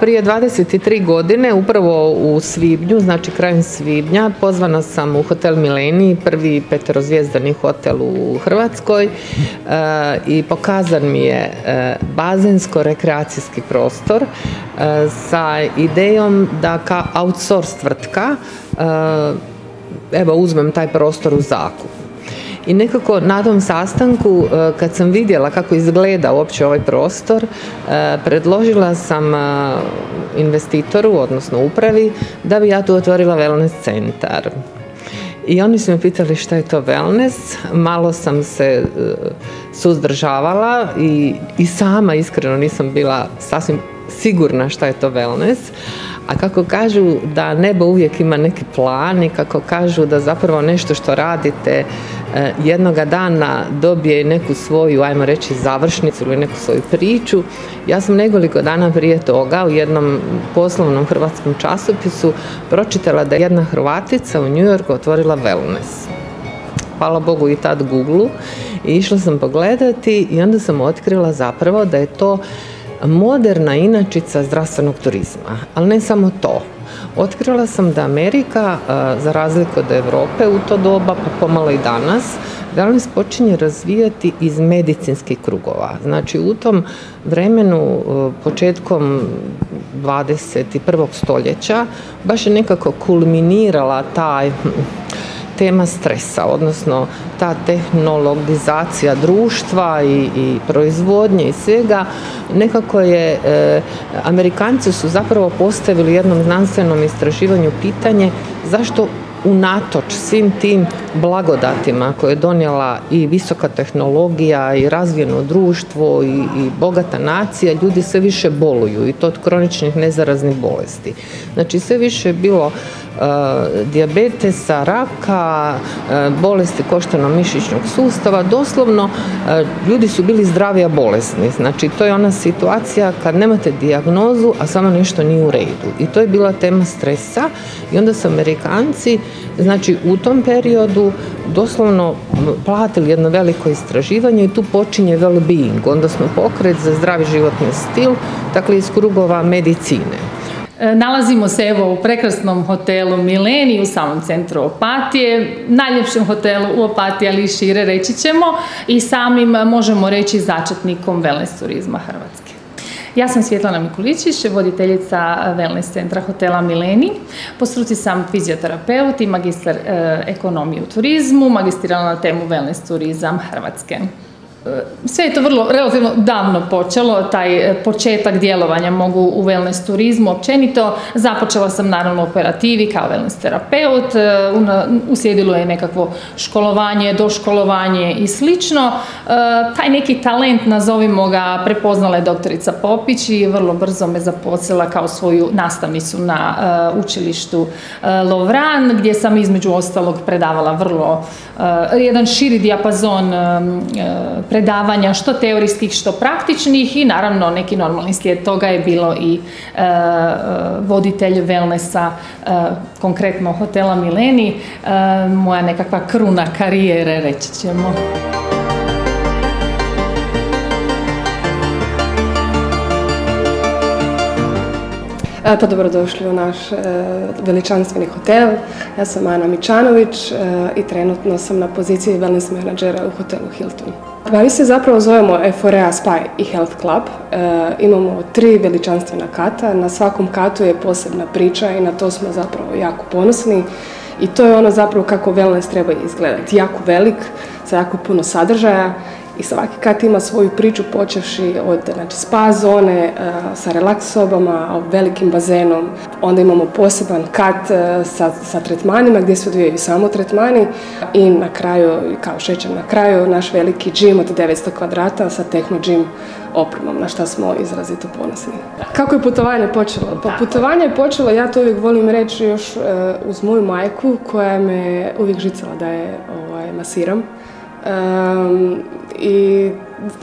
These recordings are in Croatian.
prije 23 godine, upravo u svibnju, znači krajem svibnja, pozvana sam u hotel Milenij, prvi peterozvijezdani hotel u Hrvatskoj, i pokazan mi je bazensko-rekreacijski prostor sa idejom da kao outsource tvrtka evo uzmem taj prostor u zakup. I nekako na tom sastanku, kad sam vidjela kako izgleda uopće ovaj prostor, predložila sam investitoru, odnosno upravi, da bi ja tu otvorila wellness centar. I oni su me pitali šta je to wellness, malo sam se suzdržavala i sama iskreno nisam bila sasvim sigurna šta je to wellness. A kako kažu da nebo uvijek ima neki plan i kako kažu da zapravo nešto što radite jednoga dana dobije neku svoju, ajmo reći, završnicu ili neku svoju priču. Ja sam nekoliko dana prije toga u jednom poslovnom hrvatskom časopisu pročitala da je jedna Hrvatica u New Yorku otvorila wellness. Hvala Bogu i tad Google-u, i išla sam pogledati i onda sam otkrila zapravo da je to moderna inačica zdravstvenog turizma, ali ne samo to. Otkrila sam da Amerika, za razliku od Europe u to doba, pa pomalo i danas, wellness počinje razvijati iz medicinskih krugova. Znači u tom vremenu, početkom 21. stoljeća, baš je nekako kulminirala taj tema stresa, odnosno ta tehnologizacija društva i proizvodnje i svega. Nekako je, Amerikanci su zapravo postavili jednom znanstvenom istraživanju pitanje zašto unatoč svim tim blagodatima koje je donijela i visoka tehnologija i razvijeno društvo i bogata nacija, ljudi sve više boluju, i to od kroničnih nezaraznih bolesti. Znači sve više je bilo dijabetesa, raka, bolesti koštano-mišićnog sustava, doslovno ljudi su bili zdravi, a bolesni. Znači to je ona situacija kad nemate dijagnozu, a samo nešto nije u redu. I to je bila tema stresa, i onda su Amerikanci, znači u tom periodu doslovno platili jedno veliko istraživanje, i tu počinje well-being, odnosno pokret za zdravi životni stil, dakle iz krugova medicine. Nalazimo se evo u prekrasnom hotelu Milenij u samom centru Opatije, najljepšem hotelu u Opatiji, ali i šire reći ćemo, i samim možemo reći začetnikom wellness turizma Hrvatske. Ja sam Svjetlana Mikuličić, voditeljica wellness centra hotela Milenij. Po struci sam fizioterapeut i magistar ekonomije u turizmu, magistrirala na temu wellness turizam Hrvatske. Sve je to relativno davno počelo, taj početak djelovanja mogu u wellness turizmu općenito. Započela sam naravno u operativi kao wellness terapeut, uslijedilo je nekakvo školovanje, doškolovanje i slično. Taj neki talent, nazovimo ga, prepoznala je doktorica Popić i vrlo brzo me zaposlila kao svoju nastavnicu na učilištu Lovran, gdje sam između ostalog predavala vrlo jedan širi dijapazon predavanja, što teorijskih, što praktičnih, i naravno neki normalni slijed toga je bilo i voditelj wellnessa, konkretno hotela Milenij, moja nekakva kruna karijere, reći ćemo. Pa dobrodošli u naš veličanstveni hotel. Ja sam Ana Mičanović i trenutno sam na poziciji wellness menadžera u hotelu Hilton. Mi se zapravo zovemo Euphorea Spa i Health Club. Imamo 3 veličanstvena kata. Na svakom katu je posebna priča i na to smo zapravo jako ponosni. I to je ono zapravo kako wellness treba izgledati. Jako velik, sa jako puno sadržaja. I svaki kat ima svoju priču, počevši od spa zone sa relaks sobama, velikim bazenom. Onda imamo poseban kat sa tretmanima gdje se odvijaju samo tretmani. I na kraju, kao šećer na kraju, naš veliki džim od 900 kvadrata sa tehno džim opremom, na što smo izrazito ponosni. Kako je putovanje počelo? Pa putovanje je počelo, ja to uvijek volim reći, još uz moju majku koja me uvijek žicala da je masiram. I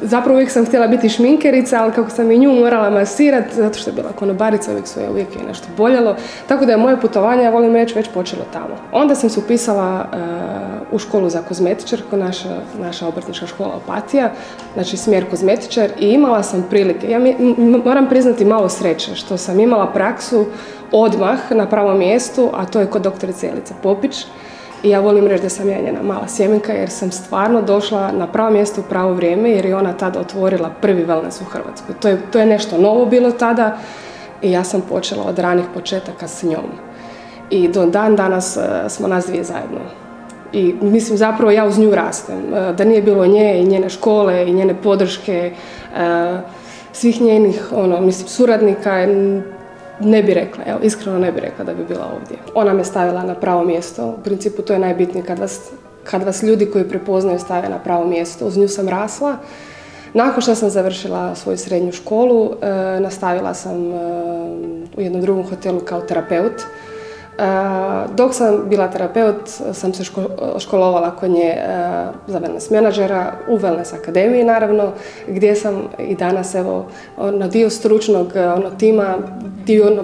zapravo uvijek sam htjela biti šminkerica, ali kako sam i nju morala masirati, zato što je bila konobarica, uvijek je nešto boljelo. Tako da je moje putovanje, ja volim reći, već počelo tamo. Onda sam se upisala u školu za kozmetičarku, naša obrtnička škola Opatija, znači smjer kozmetičar, i imala sam prilike. Ja moram priznati malo sreće što sam imala praksu odmah na pravom mjestu, a to je kod doktorice Jelice Popić. I ja volim reći da sam ja njena mala sjemenka, jer sam stvarno došla na pravo mjesto u pravo vrijeme, jer je ona tada otvorila prvi wellness u Hrvatskoj. To je nešto novo bilo tada i ja sam počela od ranih početaka s njom. I do dan danas smo nas dvije zajedno. I mislim, zapravo ja uz nju rastem. Da nije bilo nje i njene škole i njene podrške, svih njenih suradnika, ne bi rekla, iskreno ne bi rekla da bi bila ovdje. Ona me stavila na pravo mjesto. U principu to je najbitnije kad vas ljudi koji prepoznaju stave na pravo mjesto. Uz nju sam rasla. Nakon što sam završila svoju srednju školu, nastavila sam u jednom drugom hotelu kao terapeut. Dok sam bila terapeut, sam se školovala kod nje za wellness menadžera u Wellness akademiji, naravno, gdje sam i danas, na dio stručnog tima,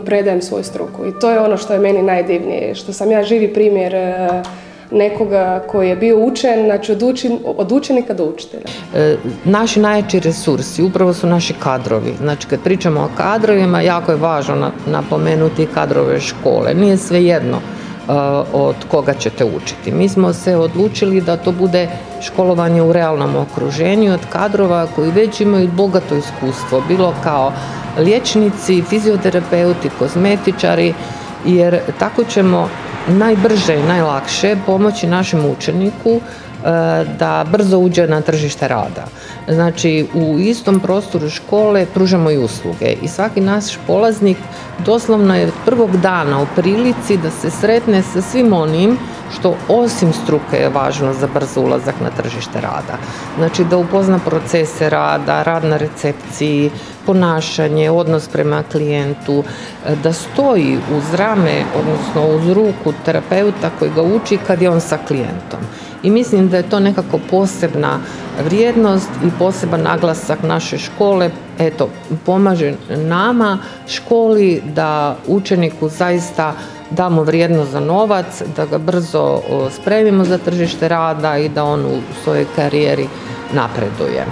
predajem svoju struku. I to je ono što je meni najdivnije, što sam ja živi primjer nekoga koji je bio učen, znači od učenika do učitelja. Naši najjači resursi upravo su naši kadrovi. Znači, kad pričamo o kadrovima, jako je važno napomenuti kadrove škole. Nije svejedno od koga ćete učiti. Mi smo se odlučili da to bude školovanje u realnom okruženju od kadrova koji već imaju bogato iskustvo, bilo kao liječnici, fizioterapeuti, kozmetičari, jer tako ćemo najbrže i najlakše pomoći našem učeniku da brzo uđe na tržište rada. Znači, u istom prostoru škole pružamo i usluge i svaki naš polaznik doslovno je od prvog dana u prilici da se sretne sa svim onim što osim struke je važno za brzo ulazak na tržište rada. Znači, da upozna procese rada, rad na recepciji, ponašanje, odnos prema klijentu, da stoji uz rame, odnosno uz ruku terapeuta koji ga uči kad je on sa klijentom. I mislim da je to nekako posebna vrijednost i poseban naglasak naše škole. Eto, pomaže nama, školi, da učeniku zaista damo vrijednost za novac, da ga brzo spremimo za tržište rada i da on u svojoj karijeri napreduje.